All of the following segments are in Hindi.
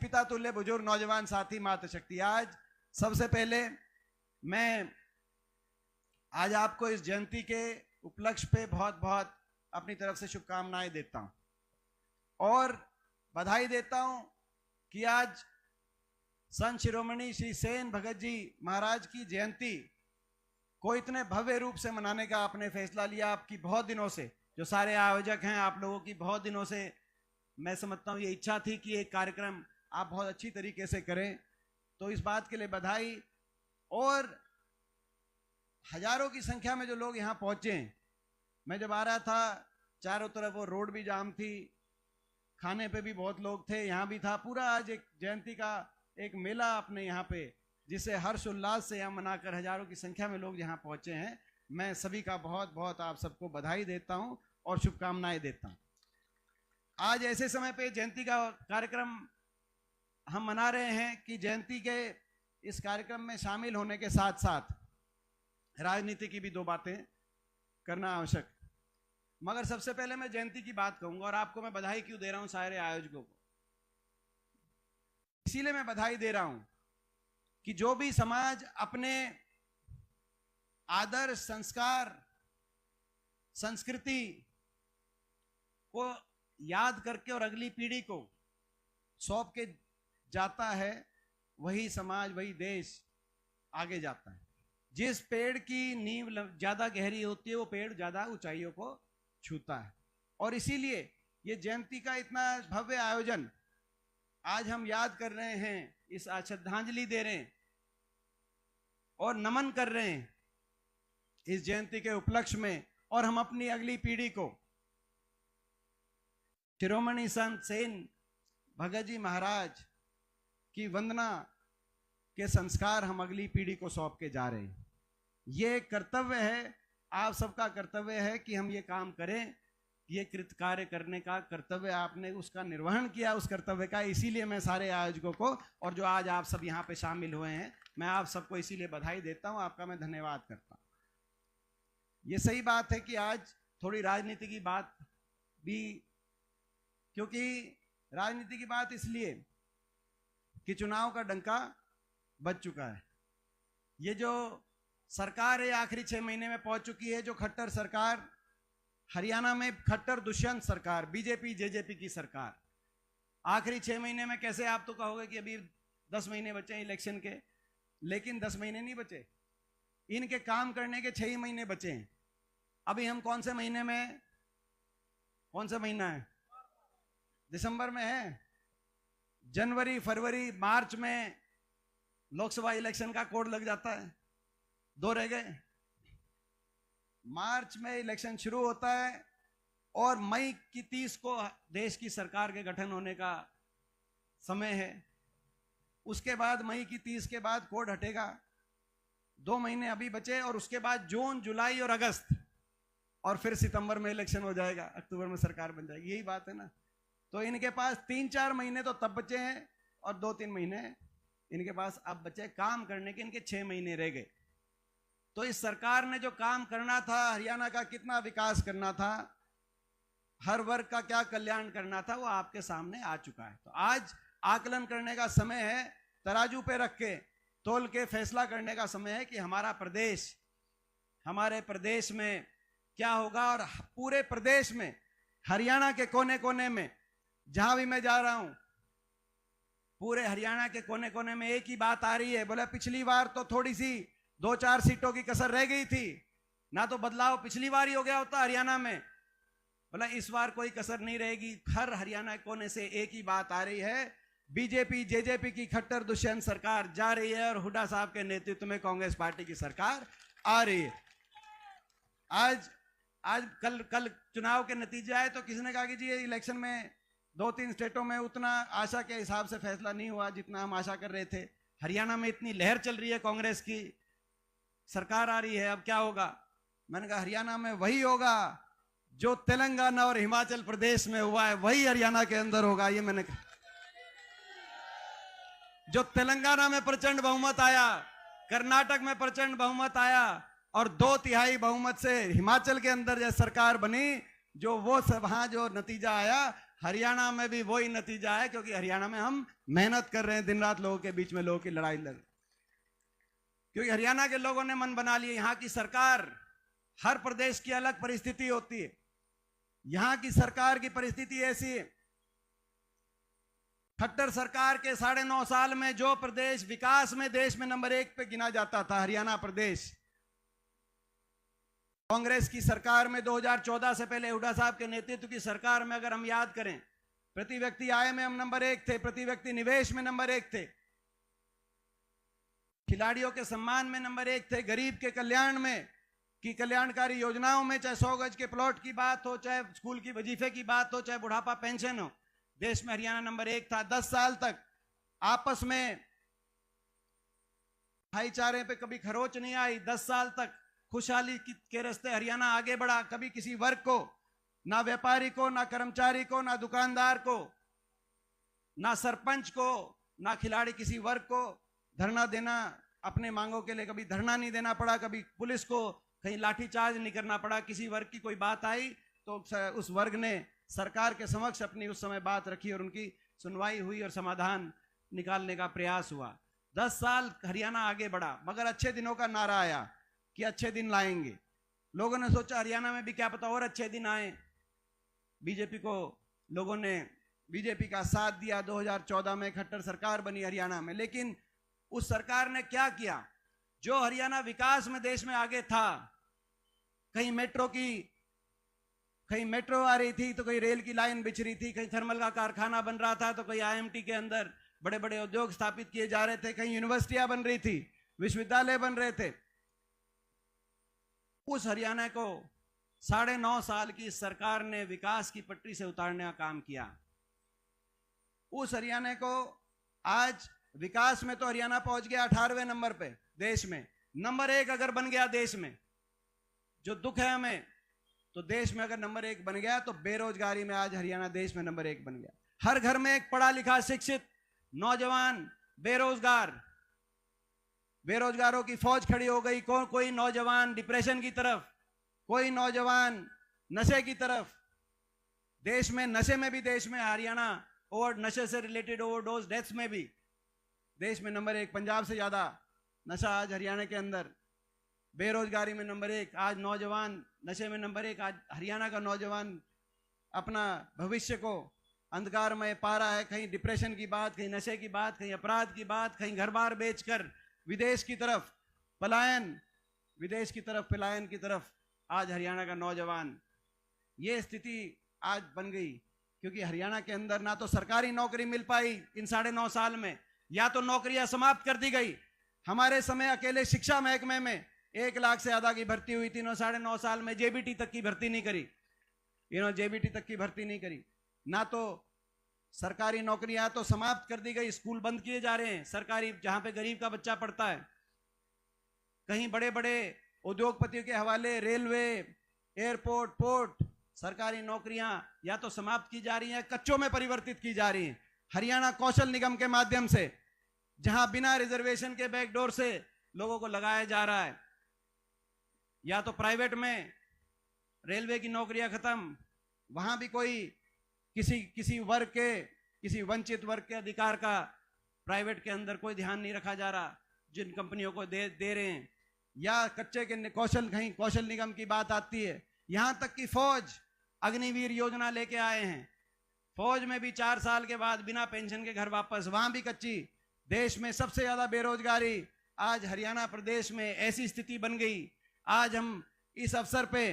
पिता तुल्य बुजुर्ग नौजवान साथी मातृशक्ति, आज सबसे पहले मैं आज आपको इस जयंती के उपलक्ष्य पे बहुत बहुत अपनी तरफ से शुभकामनाएं देता हूं और बधाई देता हूं कि आज संत शिरोमणि श्री सेन भगत जी महाराज की जयंती को इतने भव्य रूप से मनाने का आपने फैसला लिया। आपकी बहुत दिनों से, जो सारे आयोजक हैं, आप लोगों की बहुत दिनों से मैं समझता हूं ये इच्छा थी कि एक कार्यक्रम आप बहुत अच्छी तरीके से करें, तो इस बात के लिए बधाई। और हजारों की संख्या में जो लोग यहाँ पहुंचे, मैं जब आ रहा था चारों तरफ वो रोड भी जाम थी, खाने पे भी बहुत लोग थे, यहाँ भी था, पूरा आज एक जयंती का एक मेला अपने यहाँ पे, जिसे हर्ष उल्लास से यहाँ मनाकर हजारों की संख्या में लोग यहाँ पहुंचे हैं। मैं सभी का बहुत बहुत आप सबको बधाई देता हूं और शुभकामनाएं देता हूं। आज ऐसे समय पे जयंती का कार्यक्रम हम मना रहे हैं कि जयंती के इस कार्यक्रम में शामिल होने के साथ साथ राजनीति की भी दो बातें करना आवश्यक। मगर सबसे पहले मैं जयंती की बात कहूंगा और आपको मैं बधाई क्यों दे रहा हूं सारे आयोजकों को, इसीलिए मैं बधाई दे रहा हूं कि जो भी समाज अपने आदर्श, संस्कार, संस्कृति को याद करके और अगली पीढ़ी को सौंप के जाता है, वही समाज, वही देश आगे जाता है। जिस पेड़ की नींव ज्यादा गहरी होती है वो पेड़ ज्यादा ऊंचाइयों को छूता है। और इसीलिए ये जयंती का इतना भव्य आयोजन आज हम याद कर रहे हैं, इस श्रद्धांजलि दे रहे हैं और नमन कर रहे हैं इस जयंती के उपलक्ष्य में। और हम अपनी अगली पीढ़ी को शिरोमणि संत सेन भगत जी महाराज की वंदना के संस्कार हम अगली पीढ़ी को सौंप के जा रहे हैं। ये कर्तव्य है, आप सबका कर्तव्य है कि हम ये काम करें। ये कृत कार्य करने का कर्तव्य आपने उसका निर्वहन किया, उस कर्तव्य का। इसीलिए मैं सारे आयोजकों को और जो आज आप सब यहाँ पे शामिल हुए हैं, मैं आप सबको इसीलिए बधाई देता हूँ, आपका मैं धन्यवाद करता हूँ। ये सही बात है कि आज थोड़ी राजनीति की बात भी, क्योंकि राजनीति की बात इसलिए कि चुनाव का डंका बज चुका है। ये जो सरकार है आखिरी 6 महीने में पहुंच चुकी है, जो खट्टर सरकार हरियाणा में, खट्टर दुष्यंत सरकार, बीजेपी जेजेपी की सरकार, आखिरी 6 महीने में कैसे, आप तो कहोगे कि अभी 10 महीने बचे हैं इलेक्शन के, लेकिन 10 महीने नहीं बचे, इनके काम करने के 6 ही महीने बचे हैं। अभी हम कौन से महीने में, कौन सा महीना है, दिसंबर में है। जनवरी, फरवरी, मार्च में लोकसभा इलेक्शन का कोड लग जाता है, 2 रह गए। मार्च में इलेक्शन शुरू होता है और मई की 30 को देश की सरकार के गठन होने का समय है। उसके बाद मई की 30 के बाद कोड हटेगा, 2 महीने अभी बचे, और उसके बाद जून, जुलाई और अगस्त, और फिर सितंबर में इलेक्शन हो जाएगा, अक्टूबर में सरकार बन जाएगी। यही बात है ना। तो इनके पास 3-4 महीने तो तब बचे हैं और 2-3 महीने इनके पास अब बचे काम करने के। इनके 6 महीने रह गए। तो इस सरकार ने जो काम करना था, हरियाणा का कितना विकास करना था, हर वर्ग का क्या कल्याण करना था, वो आपके सामने आ चुका है। तो आज आकलन करने का समय है, तराजू पे रख के तोल के फैसला करने का समय है कि हमारा प्रदेश, हमारे प्रदेश में क्या होगा। और पूरे प्रदेश में, हरियाणा के कोने कोने में, जहां भी मैं जा रहा हूं, पूरे हरियाणा के कोने कोने में एक ही बात आ रही है, बोले पिछली बार तो थोड़ी सी 2-4 सीटों की कसर रह गई थी ना, तो बदलाव पिछली बार ही हो गया होता हरियाणा में, बोला इस बार कोई कसर नहीं रहेगी। हर हरियाणा कोने से एक ही बात आ रही है, बीजेपी जेजेपी की खट्टर दुष्यंत सरकार जा रही है और हुड्डा साहब के नेतृत्व में कांग्रेस पार्टी की सरकार आ रही है। आज कल चुनाव के नतीजे आए तो किसी ने कहा कि जी इलेक्शन में 2-3 स्टेटों में उतना आशा के हिसाब से फैसला नहीं हुआ जितना हम आशा कर रहे थे। हरियाणा में इतनी लहर चल रही है, कांग्रेस की सरकार आ रही है, अब क्या होगा। मैंने कहा हरियाणा में वही होगा जो तेलंगाना और हिमाचल प्रदेश में हुआ है, वही हरियाणा के अंदर होगा। ये मैंने कहा, जो तेलंगाना में प्रचंड बहुमत आया, कर्नाटक में प्रचंड बहुमत आया और 2/3 बहुमत से हिमाचल के अंदर जब सरकार बनी, जो वो सब वहां जो नतीजा आया, हरियाणा में भी वही नतीजा है, क्योंकि हरियाणा में हम मेहनत कर रहे हैं, दिन रात लोगों के बीच में लोगों की लड़ाई लड़, क्योंकि हरियाणा के लोगों ने मन बना लिया। यहां की सरकार, हर प्रदेश की अलग परिस्थिति होती है, यहां की सरकार की परिस्थिति ऐसी है। खट्टर सरकार के 9.5 साल में जो प्रदेश विकास में देश में नंबर 1 पे गिना जाता था, हरियाणा प्रदेश, कांग्रेस की सरकार में 2014 से पहले हुड्डा साहब के नेतृत्व की सरकार में अगर हम याद करें, प्रति व्यक्ति आय में हम नंबर 1 थे, प्रति व्यक्ति निवेश में नंबर 1 थे, खिलाड़ियों के सम्मान में नंबर 1 थे, गरीब के कल्याण में की कल्याणकारी योजनाओं में, चाहे 100 गज के प्लॉट की बात हो, चाहे स्कूल की वजीफे की बात हो, चाहे बुढ़ापा पेंशन हो, देश में हरियाणा नंबर 1 था। 10 साल तक आपस में भाईचारे पे कभी खरोच नहीं आई। 10 साल तक खुशहाली के रास्ते हरियाणा आगे बढ़ा। कभी किसी वर्ग को, ना व्यापारी को, ना कर्मचारी को, ना दुकानदार को, ना सरपंच को, ना खिलाड़ी किसी वर्ग को धरना देना, अपने मांगों के लिए कभी धरना नहीं देना पड़ा, कभी पुलिस को कहीं लाठीचार्ज नहीं करना पड़ा। किसी वर्ग की कोई बात आई तो उस वर्ग ने सरकार के समक्ष अपनी उस समय बात रखी और उनकी सुनवाई हुई और समाधान निकालने का प्रयास हुआ। 10 साल हरियाणा आगे बढ़ा, मगर अच्छे दिनों का नारा आया कि अच्छे दिन लाएंगे। लोगों ने सोचा हरियाणा में भी क्या पता और अच्छे दिन आए। बीजेपी को लोगों ने बीजेपी का साथ दिया। 2014 में खट्टर सरकार बनी हरियाणा में, लेकिन उस सरकार ने क्या किया? जो हरियाणा विकास में देश में आगे था, कहीं मेट्रो आ रही थी तो कहीं रेल की लाइन बिछ रही थी, कहीं थर्मल का कारखाना बन रहा था तो कहीं आईएमटी के अंदर बड़े बड़े उद्योग स्थापित किए जा रहे थे, कहीं यूनिवर्सिटियां बन रही थी, विश्वविद्यालय बन रहे थे। उस हरियाणा को 9.5 साल की सरकार ने विकास की पटरी से उतारने का काम किया। उस हरियाणा को आज विकास में तो हरियाणा पहुंच गया 18वें नंबर पे देश में। नंबर 1 अगर बन गया देश में, जो दुख है हमें, तो देश में अगर नंबर 1 बन गया तो बेरोजगारी में आज हरियाणा देश में नंबर 1 बन गया। हर घर में एक पढ़ा लिखा शिक्षित नौजवान बेरोजगार, बेरोजगारों की फौज खड़ी हो गई। कोई नौजवान डिप्रेशन की तरफ, कोई नौजवान नशे की तरफ। देश में नशे में भी देश में हरियाणा और नशे से रिलेटेड ओवरडोज डेथ्स में भी देश में नंबर 1, पंजाब से ज्यादा नशा आज हरियाणा के अंदर। बेरोजगारी में नंबर 1, आज नौजवान नशे में नंबर 1। आज हरियाणा का नौजवान अपना भविष्य को अंधकार में पा रहा है। कहीं डिप्रेशन की बात, कहीं नशे की बात, कहीं अपराध की बात, कहीं घर बार बेचकर विदेश की तरफ पलायन, विदेश की तरफ पलायन की तरफ आज हरियाणा का नौजवान। ये स्थिति आज बन गई क्योंकि हरियाणा के अंदर ना तो सरकारी नौकरी मिल पाई इन 9.5 साल में, या तो नौकरियां समाप्त कर दी गई। हमारे समय अकेले शिक्षा महकमे में 1 लाख से ज्यादा की भर्ती हुई थी। 9.5 साल में जेबीटी तक की भर्ती नहीं करी, जेबीटी तक की भर्ती नहीं करी। ना तो सरकारी नौकरियां तो समाप्त कर दी गई, स्कूल बंद किए जा रहे हैं सरकारी, जहां पे गरीब का बच्चा पढ़ता है। कहीं बड़े बड़े उद्योगपतियों के हवाले रेलवे, एयरपोर्ट, पोर्ट, सरकारी नौकरियां या तो समाप्त की जा रही हैं, कच्चों में परिवर्तित की जा रही हैं। हरियाणा कौशल निगम के माध्यम से, जहां बिना रिजर्वेशन के बैकडोर से लोगों को लगाया जा रहा है, या तो प्राइवेट में रेलवे की नौकरियां खत्म, वहां भी कोई किसी वर्ग के, किसी वंचित वर्ग के अधिकार का प्राइवेट के अंदर कोई ध्यान नहीं रखा जा रहा, जिन कंपनियों को दे रहे हैं। या कच्चे के कौशल, कहीं कौशल निगम की बात आती है। यहां तक कि फौज अग्निवीर योजना लेके आए हैं, फौज में भी 4 साल के बाद बिना पेंशन के घर वापस, वहां भी कच्ची। देश में सबसे ज्यादा बेरोजगारी आज हरियाणा प्रदेश में। ऐसी स्थिति बन गई। आज हम इस अवसर पे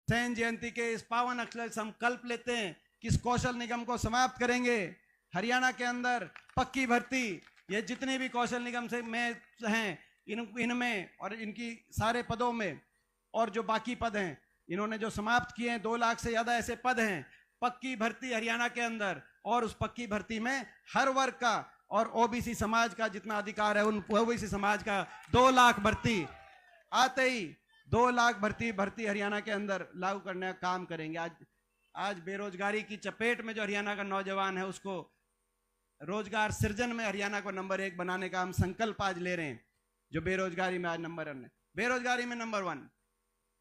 सैन जयंती के इस पावन अक्षर संकल्प लेते हैं कि इस कौशल निगम को समाप्त करेंगे। हरियाणा के अंदर पक्की भर्ती, ये जितने भी कौशल निगम से में हैं, इनमें और इनकी सारे पदों में, और जो बाकी पद हैं इन्होंने जो समाप्त किए हैं, 2 लाख से ज्यादा ऐसे पद हैं। पक्की भर्ती हरियाणा के अंदर, और उस पक्की भर्ती में हर वर्ग का और ओबीसी समाज का जितना अधिकार है, उन ओबीसी समाज का 2 लाख भर्ती आते ही 2 लाख भर्ती हरियाणा के अंदर लागू करने का काम करेंगे। आज बेरोजगारी की चपेट में जो हरियाणा का नौजवान है, उसको रोजगार सृजन में हरियाणा को नंबर 1 बनाने का हम संकल्प आज ले रहे हैं। जो बेरोजगारी में आज नंबर 1 है, बेरोजगारी में नंबर 1,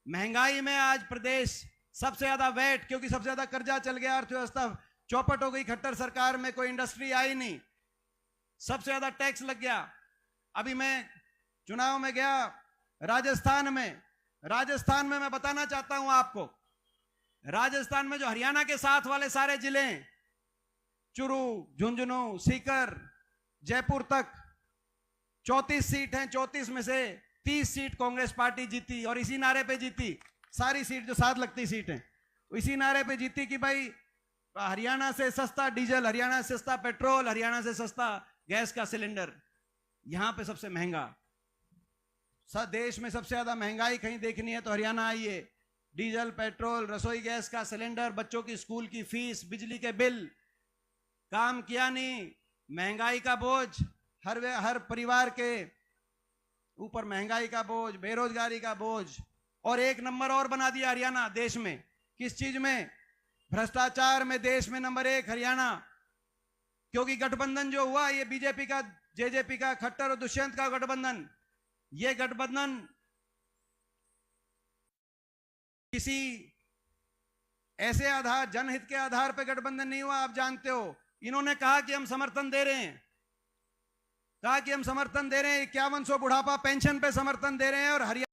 महंगाई में आज प्रदेश सबसे ज्यादा वेट, क्योंकि सबसे ज्यादा कर्जा चल गया, अर्थव्यवस्था चौपट हो गई खट्टर सरकार में, कोई इंडस्ट्री आई नहीं, सबसे ज्यादा टैक्स लग गया। अभी मैं चुनाव में गया राजस्थान में मैं बताना चाहता हूं आपको, राजस्थान में जो हरियाणा के साथ वाले सारे जिले हैं, चुरू, झुंझुनू, सीकर, जयपुर तक 34 सीट हैं, 34 में से 30 सीट कांग्रेस पार्टी जीती, और इसी नारे पे जीती, सारी सीट जो 7 लगती सीट हैं इसी नारे पे जीती कि भाई हरियाणा से सस्ता डीजल, हरियाणा से सस्ता पेट्रोल, हरियाणा से सस्ता गैस का सिलेंडर। यहां पे सबसे महंगा, देश में सबसे ज्यादा महंगाई कहीं देखनी है तो हरियाणा आइए। डीजल, पेट्रोल, रसोई गैस का सिलेंडर, बच्चों की स्कूल की फीस, बिजली के बिल, काम किया नहीं, महंगाई का बोझ हर परिवार के ऊपर, महंगाई का बोझ, बेरोजगारी का बोझ। और एक नंबर और बना दिया हरियाणा देश में, किस चीज में? भ्रष्टाचार में देश में नंबर 1 हरियाणा। क्योंकि गठबंधन जो हुआ, ये बीजेपी का, जेजेपी का, खट्टर और दुष्यंत का गठबंधन, ये गठबंधन किसी ऐसे आधार, जनहित के आधार पर गठबंधन नहीं हुआ। आप जानते हो, इन्होंने कहा कि हम समर्थन दे रहे हैं, 5100 बुढ़ापा पेंशन पे समर्थन दे रहे हैं, और हरियाणा